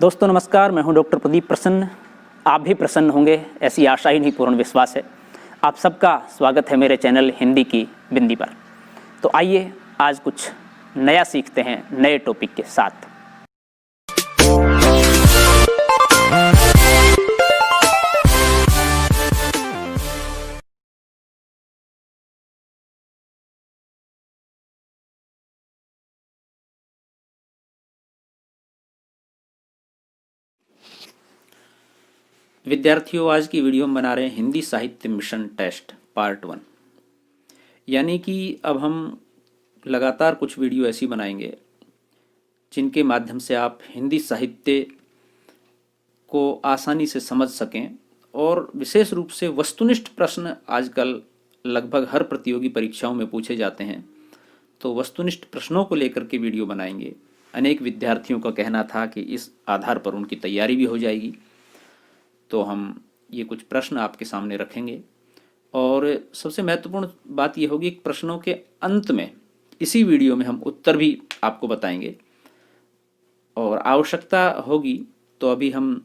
दोस्तों नमस्कार, मैं हूं डॉक्टर प्रदीप प्रसन्न। आप भी प्रसन्न होंगे, ऐसी आशा ही नहीं पूर्ण विश्वास है। आप सबका स्वागत है मेरे चैनल हिंदी की बिंदी पर। तो आइए आज कुछ नया सीखते हैं नए टॉपिक के साथ। विद्यार्थियों, आज की वीडियो में बना रहे हैं हिंदी साहित्य मिशन टेस्ट पार्ट 1। यानी कि अब हम लगातार कुछ वीडियो ऐसी बनाएंगे जिनके माध्यम से आप हिंदी साहित्य को आसानी से समझ सकें, और विशेष रूप से वस्तुनिष्ठ प्रश्न आजकल लगभग हर प्रतियोगी परीक्षाओं में पूछे जाते हैं। तो वस्तुनिष्ठ प्रश्नों को लेकर के वीडियो बनाएंगे। अनेक विद्यार्थियों का कहना था कि इस आधार पर उनकी तैयारी भी हो जाएगी। तो हम ये कुछ प्रश्न आपके सामने रखेंगे, और सबसे महत्वपूर्ण बात ये होगी कि प्रश्नों के अंत में इसी वीडियो में हम उत्तर भी आपको बताएंगे, और आवश्यकता होगी तो अभी हम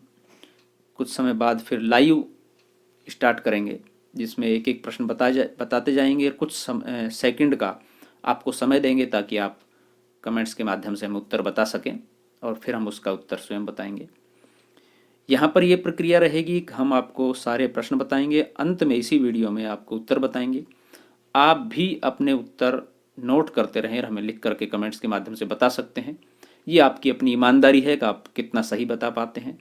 कुछ समय बाद फिर लाइव स्टार्ट करेंगे, जिसमें एक एक प्रश्न बताते जाएंगे और कुछ सेकंड का आपको समय देंगे ताकि आप कमेंट्स के माध्यम से हम उत्तर बता सकें, और फिर हम उसका उत्तर स्वयं बताएंगे। यहाँ पर यह प्रक्रिया रहेगी कि हम आपको सारे प्रश्न बताएंगे, अंत में इसी वीडियो में आपको उत्तर बताएंगे। आप भी अपने उत्तर नोट करते रहें और हमें लिख करके कमेंट्स के माध्यम से बता सकते हैं। ये आपकी अपनी ईमानदारी है कि आप कितना सही बता पाते हैं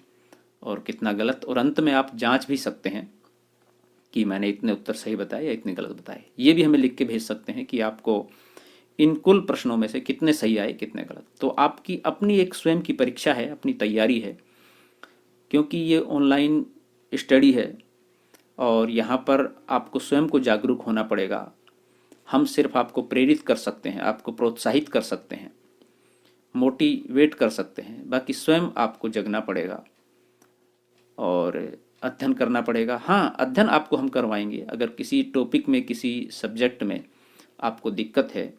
और कितना गलत, और अंत में आप जांच भी सकते हैं कि मैंने इतने उत्तर सही बताए या इतने गलत बताए। ये भी हमें लिख के भेज सकते हैं कि आपको इन कुल प्रश्नों में से कितने सही आए, कितने गलत। तो आपकी अपनी एक स्वयं की परीक्षा है, अपनी तैयारी है, क्योंकि ये ऑनलाइन स्टडी है और यहाँ पर आपको स्वयं को जागरूक होना पड़ेगा। हम सिर्फ आपको प्रेरित कर सकते हैं, आपको प्रोत्साहित कर सकते हैं, मोटिवेट कर सकते हैं, बाकी स्वयं आपको जगना पड़ेगा और अध्ययन करना पड़ेगा। हाँ, अध्ययन आपको हम करवाएंगे। अगर किसी टॉपिक में, किसी सब्जेक्ट में आपको दिक्कत है,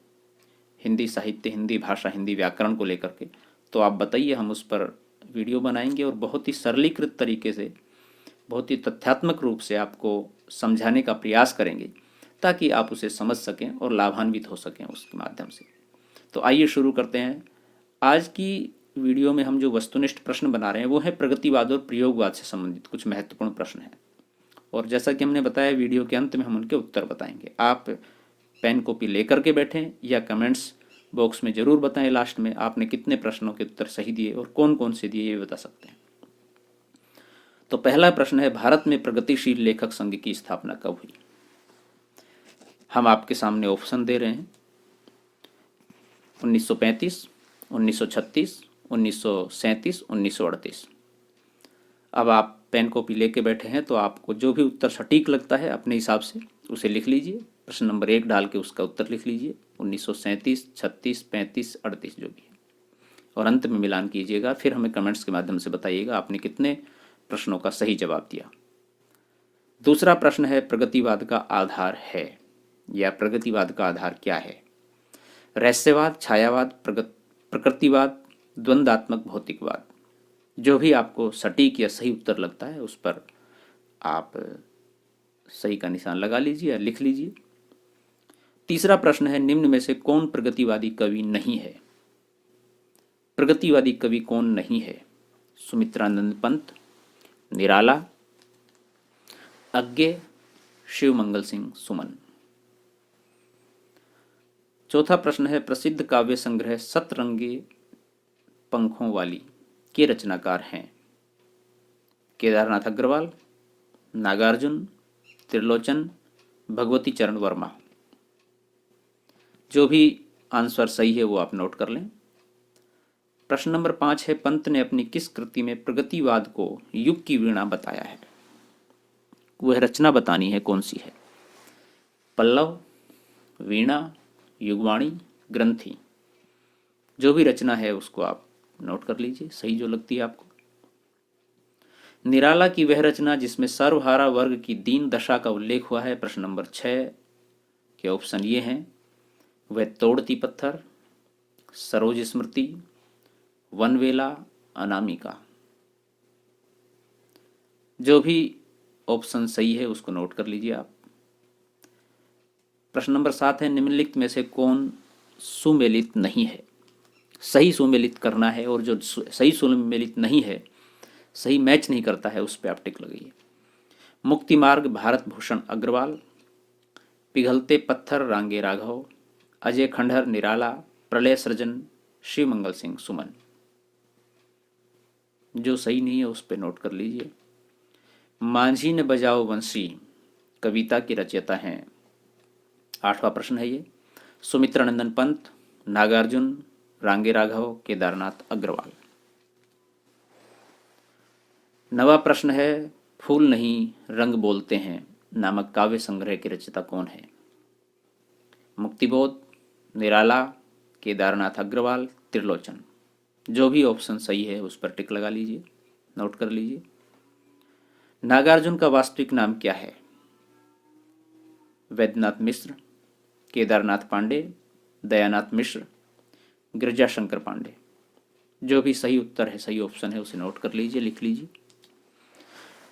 हिंदी साहित्य, हिंदी भाषा, हिंदी व्याकरण को लेकर के, तो आप बताइए, हम उस पर वीडियो बनाएंगे और बहुत ही सरलीकृत तरीके से, बहुत ही तथ्यात्मक रूप से आपको समझाने का प्रयास करेंगे ताकि आप उसे समझ सकें और लाभान्वित हो सकें उसके माध्यम से। तो आइए शुरू करते हैं। आज की वीडियो में हम जो वस्तुनिष्ठ प्रश्न बना रहे हैं वो है प्रगतिवाद और प्रयोगवाद से संबंधित कुछ महत्वपूर्ण प्रश्न हैं, और जैसा कि हमने बताया वीडियो के अंत में हम उनके उत्तर बताएंगे। आप पेन कॉपी लेकर के बैठें या कमेंट्स बॉक्स में ज़रूर बताएं लास्ट में आपने कितने प्रश्नों के उत्तर सही दिए और कौन कौन से दिए, ये बता सकते हैं। तो पहला प्रश्न है, भारत में प्रगतिशील लेखक संघ की स्थापना कब हुई? हम आपके सामने ऑप्शन दे रहे हैं: 1935, 1936, 1937, 1938। अब आप पेन कॉपी लेके बैठे हैं तो आपको जो भी उत्तर सटीक लगता है अपने हिसाब से उसे लिख लीजिए। प्रश्न नंबर 1 डाल के उसका उत्तर लिख लीजिए, 1937, 36, 35, 38 जो भी है, और अंत में मिलान कीजिएगा। फिर हमें कमेंट्स के माध्यम से बताइएगा आपने कितने प्रश्नों का सही जवाब दिया। दूसरा प्रश्न है, प्रगतिवाद का आधार है, या प्रगतिवाद का आधार क्या है? रहस्यवाद, छायावाद, प्रकृतिवाद, द्वंद्वात्मक भौतिकवाद। जो भी आपको सटीक या सही उत्तर लगता है उस पर आप सही का निशान लगा लीजिए या लिख लीजिए। तीसरा प्रश्न है, निम्न में से कौन प्रगतिवादी कवि नहीं है? प्रगतिवादी कवि कौन नहीं है? सुमित्रानंद पंत, निराला, अज्ञे, शिवमंगल सिंह सुमन। चौथा प्रश्न है, प्रसिद्ध काव्य संग्रह सतरंगी पंखों वाली के रचनाकार हैं? केदारनाथ अग्रवाल, नागार्जुन, त्रिलोचन, भगवती चरण वर्मा। जो भी आंसर सही है वो आप नोट कर लें। प्रश्न नंबर 5 है, पंत ने अपनी किस कृति में प्रगतिवाद को युग की वीणा बताया है? वह रचना बतानी है, कौन सी है? पल्लव, वीणा, युगवाणी, ग्रंथि। जो भी रचना है उसको आप नोट कर लीजिए, सही जो लगती है आपको। निराला की वह रचना जिसमें सर्वहारा वर्ग की दीन दशा का उल्लेख हुआ है। प्रश्न नंबर 6 के ऑप्शन ये हैं: वह तोड़ती पत्थर, सरोज स्मृति, वनवेला, अनामिका। जो भी ऑप्शन सही है उसको नोट कर लीजिए आप। प्रश्न नंबर 7 है, निम्नलिखित में से कौन सुमेलित नहीं है? सही सुमेलित करना है, और जो सही सुमेलित नहीं है, सही मैच नहीं करता है, उस पर आप टिक लगाइए। मुक्ति मार्ग भारत भूषण अग्रवाल, पिघलते पत्थर रांगे राघव, अजय खंडहर निराला, प्रलय सृजन शिव मंगल सिंह सुमन। जो सही नहीं है उस पर नोट कर लीजिए। मांझी ने बजाओ बंसी कविता के रचयिता हैं, 8वां प्रश्न है ये। सुमित्रा नंदन पंत, नागार्जुन, रांगे राघव, केदारनाथ अग्रवाल। 9वां प्रश्न है, फूल नहीं रंग बोलते हैं नामक काव्य संग्रह के रचयिता कौन है? मुक्तिबोध, निराला, केदारनाथ अग्रवाल, त्रिलोचन। जो भी ऑप्शन सही है उस पर टिक लगा लीजिए, नोट कर लीजिए। नागार्जुन का वास्तविक नाम क्या है? वैद्यनाथ मिश्र, केदारनाथ पांडे, दयानाथ मिश्र, गिरजाशंकर पांडे। जो भी सही उत्तर है, सही ऑप्शन है, उसे नोट कर लीजिए, लिख लीजिए।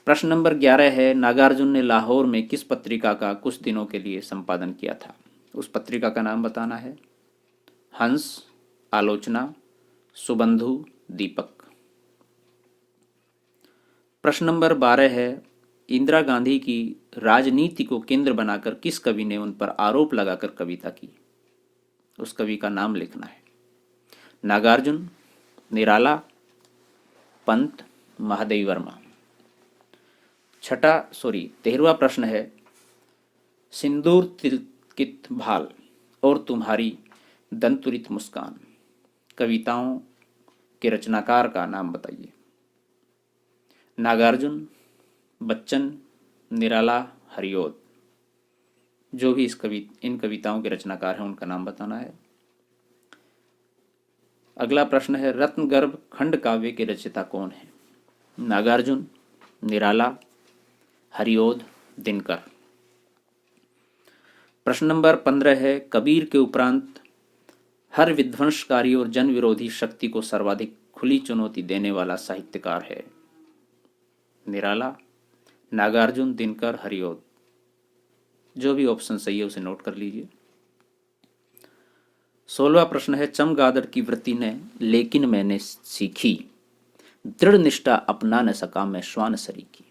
प्रश्न नंबर 11 है, नागार्जुन ने लाहौर में किस पत्रिका का कुछ दिनों के लिए संपादन किया था? उस पत्रिका का नाम बताना है। हंस, आलोचना, सुबंधु, दीपक। प्रश्न नंबर 12 है, इंदिरा गांधी की राजनीति को केंद्र बनाकर किस कवि ने उन पर आरोप लगाकर कविता की? उस कवि का नाम लिखना है। नागार्जुन, निराला, पंत, महादेवी वर्मा। 13वां प्रश्न है, सिंदूर तिलकित भाल और तुम्हारी दंतुरित मुस्कान कविताओं के रचनाकार का नाम बताइए। नागार्जुन, बच्चन, निराला, हरिओद। जो भी इन कविताओं के रचनाकार हैं उनका नाम बताना है। अगला प्रश्न है, रत्नगर्भ खंड काव्य के रचयिता कौन है? नागार्जुन, निराला, हरिओद, दिनकर। प्रश्न नंबर 15 है, कबीर के उपरांत हर विध्वंसकारी और जन विरोधी शक्ति को सर्वाधिक खुली चुनौती देने वाला साहित्यकार है? निराला, नागार्जुन, दिनकर, हरिओद। जो भी ऑप्शन सही है उसे नोट कर लीजिए। 16वां प्रश्न है, चमगादड़ की वृत्ति ने लेकिन मैंने सीखी, दृढ़ निष्ठा अपना न सका मैं श्वान सरीखी।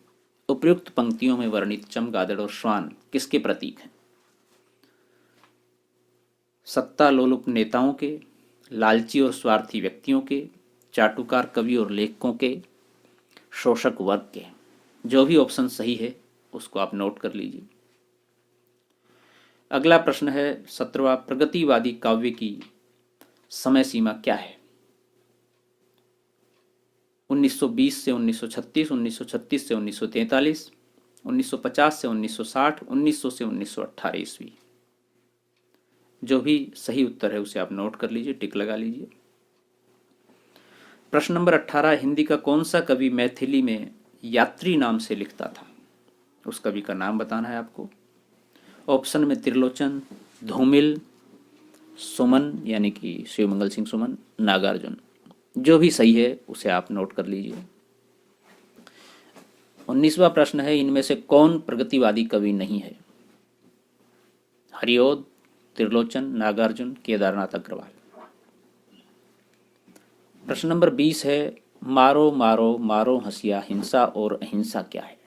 उपयुक्त पंक्तियों में वर्णित चमगादड़ और श्वान किसके प्रतीक हैं? सत्ता लोलुप नेताओं के, लालची और स्वार्थी व्यक्तियों के, चाटुकार कवि और लेखकों के, शोषक वर्ग के। जो भी ऑप्शन सही है उसको आप नोट कर लीजिए। अगला प्रश्न है 17वां, प्रगतिवादी काव्य की समय सीमा क्या है? 1920 से 1936, 1936 से 1943, 1950 से 1960, 1900 से 1918 ईस्वी। जो भी सही उत्तर है उसे आप नोट कर लीजिए, टिक लगा लीजिए। प्रश्न नंबर 18, हिंदी का कौन सा कवि मैथिली में यात्री नाम से लिखता था? उस कवि का नाम बताना है आपको। ऑप्शन में त्रिलोचन, धूमिल, सुमन यानी कि शिव मंगल सिंह सुमन, नागार्जुन। जो भी सही है उसे आप नोट कर लीजिए। 19वां प्रश्न है, इनमें से कौन प्रगतिवादी कवि नहीं है? हरिओद, त्रिलोचन, नागार्जुन, केदारनाथ अग्रवाल। प्रश्न नंबर 20 है, मारो मारो मारो हंसिया हिंसा और अहिंसा क्या है?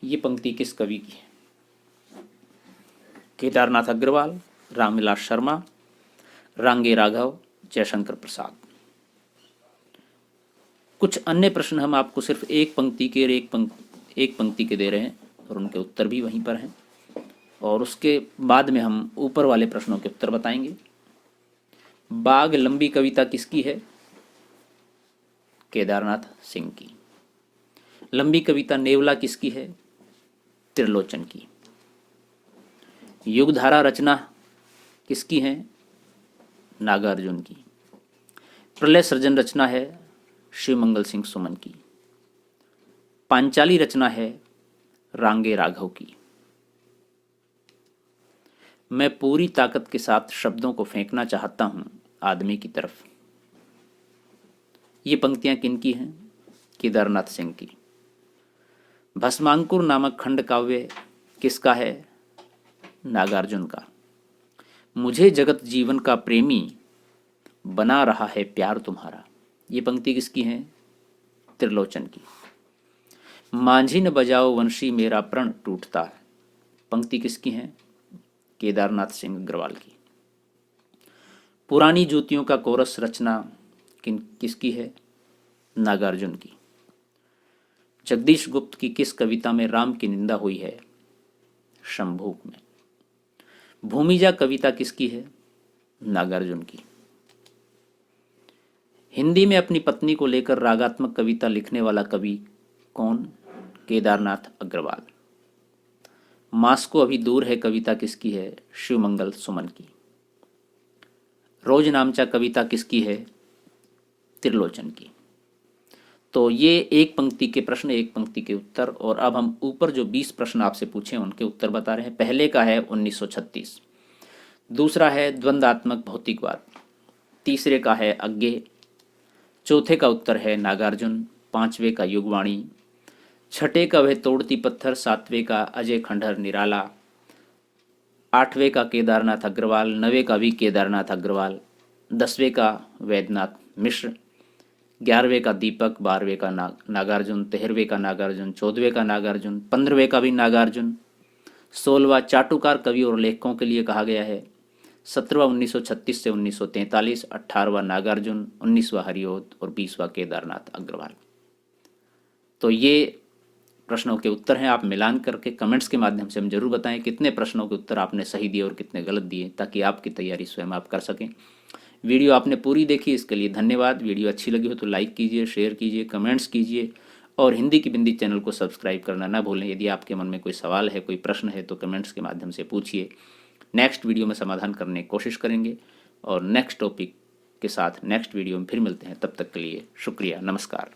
ये पंक्ति किस कवि की है? केदारनाथ अग्रवाल, रामविलास शर्मा, रांगे राघव, जयशंकर प्रसाद। कुछ अन्य प्रश्न हम आपको सिर्फ एक पंक्ति के एक पंक्ति के दे रहे हैं और उनके उत्तर भी वहीं पर हैं, और उसके बाद में हम ऊपर वाले प्रश्नों के उत्तर बताएंगे। बाग लंबी कविता किसकी है? केदारनाथ सिंह की। लंबी कविता नेवला किसकी है? त्रिलोचन की। युगधारा रचना किसकी है? नागार्जुन की। प्रलय सृजन रचना है शिव मंगल सिंह सुमन की। पांचाली रचना है रांगे राघव की। मैं पूरी ताकत के साथ शब्दों को फेंकना चाहता हूं आदमी की तरफ। ये पंक्तियां किनकी हैं? केदारनाथ सिंह की। भस्मांकुर नामक खंड काव्य किसका है? नागार्जुन का। मुझे जगत जीवन का प्रेमी बना रहा है प्यार तुम्हारा, ये पंक्ति किसकी है? त्रिलोचन की। मांझी न बजाओ वंशी मेरा प्रण टूटता है, पंक्ति किसकी है? केदारनाथ सिंह अग्रवाल की। पुरानी ज्योतियों का कोरस रचना किसकी है? नागार्जुन की। जगदीश गुप्त की किस कविता में राम की निंदा हुई है? शंभूक में। भूमिजा कविता किसकी है? नागार्जुन की। हिंदी में अपनी पत्नी को लेकर रागात्मक कविता लिखने वाला कवि कौन? केदारनाथ अग्रवाल। मास्को अभी दूर है कविता किसकी है? शिवमंगल सुमन की। रोज नामचा कविता किसकी है? त्रिलोचन की। तो ये एक पंक्ति के प्रश्न, एक पंक्ति के उत्तर। और अब हम ऊपर जो 20 प्रश्न आपसे पूछे उनके उत्तर बता रहे हैं। पहले का है 1936, दूसरा है द्वंद्वात्मक भौतिकवाद, तीसरे का है अज्ञे, चौथे का उत्तर है नागार्जुन, पांचवे का युगवाणी, छठे का वह तोड़ती पत्थर, सातवें का अजय खंडहर निराला, आठवें का केदारनाथ अग्रवाल, नवे का भी केदारनाथ अग्रवाल, 10वें का वैद्यनाथ मिश्र, 11वें का दीपक, 12वें का नागार्जुन, 13वें का नागार्जुन, 14वें का नागार्जुन, 15वें का भी नागार्जुन, 16वां चाटुकार कवि और लेखकों के लिए कहा गया है, 17वां 1936 से 1943, 18वां नागार्जुन, 19वां हरिओद और 20वां केदारनाथ अग्रवाल। तो ये प्रश्नों के उत्तर हैं। आप मिलान करके कमेंट्स के माध्यम से हम जरूर बताएं कितने प्रश्नों के उत्तर आपने सही दिए और कितने गलत दिए, ताकि आपकी तैयारी स्वयं आप कर सकें। वीडियो आपने पूरी देखी, इसके लिए धन्यवाद। वीडियो अच्छी लगी हो तो लाइक कीजिए, शेयर कीजिए, कमेंट्स कीजिए और हिंदी की बिंदी चैनल को सब्सक्राइब करना ना भूलें। यदि आपके मन में कोई सवाल है, कोई प्रश्न है तो कमेंट्स के माध्यम से पूछिए। नेक्स्ट वीडियो में समाधान करने की कोशिश करेंगे और नेक्स्ट टॉपिक के साथ नेक्स्ट वीडियो में फिर मिलते हैं। तब तक के लिए शुक्रिया, नमस्कार।